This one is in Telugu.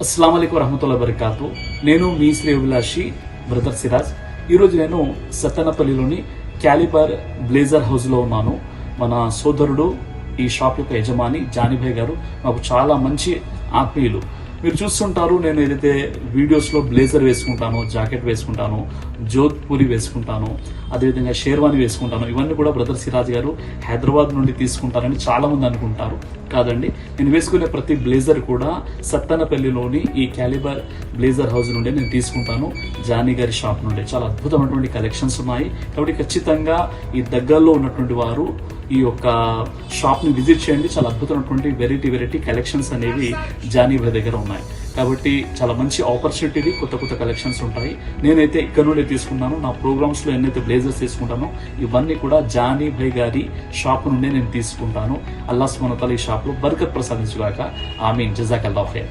అస్సలాము అలైకుం వరహమతుల్లాహి వబరకాతు. నేను మీ శ్రేయోభిలాషి బ్రదర్ సిరాజ్. ఈరోజు నేను సత్తెనపల్లిలోని క్యాలిబర్ బ్లేజర్ హౌస్లో ఉన్నాను. మన సోదరుడు ఈ షాప్ యొక్క యజమాని జానీభాయ్ గారు నాకు చాలా మంచి ఆత్మీయులు. మీరు చూస్తుంటారు, నేను ఏదైతే వీడియోస్లో బ్లేజర్ వేసుకుంటాను, జాకెట్ వేసుకుంటాను, జోధ్పూరి వేసుకుంటాను, అదేవిధంగా షేర్వాణి వేసుకుంటాను. ఇవన్నీ కూడా బ్రదర్ సిరాజ్ గారు హైదరాబాద్ నుండి తీసుకుంటారని చాలామంది అనుకుంటారు. కాదండి, నేను వేసుకునే ప్రతి బ్లేజర్ కూడా సత్తెనపల్లిలోని ఈ క్యాలిబర్ బ్లేజర్ హౌస్ నుండి నేను తీసుకుంటాను, జానీ గారి షాప్ నుండి. చాలా అద్భుతమైనటువంటి కలెక్షన్స్ ఉన్నాయి. కాబట్టి ఖచ్చితంగా ఈ దగ్గరలో ఉన్నటువంటి వారు ఈ యొక్క షాప్ని విజిట్ చేయండి. చాలా అద్భుతమైనటువంటి వెరైటీ కలెక్షన్స్ అనేవి జానీ భాయ్ దగ్గర ఉన్నాయి. కాబట్టి చాలా మంచి ఆపర్చునిటీ, కొత్త కలెక్షన్స్ ఉంటాయి. నేనైతే ఇక్కడ నుండి తీసుకున్నాను. నా ప్రోగ్రామ్స్లో ఎన్నైతే బ్లేజర్స్ తీసుకుంటానో ఇవన్నీ కూడా జానీ భాయ్ గారి షాప్ నుండే నేను తీసుకుంటాను. అల్లాహ్ సుబ్హానహు వ తఆలా ఈ షాప్లో బర్కత్ ప్రసాదించుగాక. ఆమీన్. జజాకల్లాహు ఖైర్.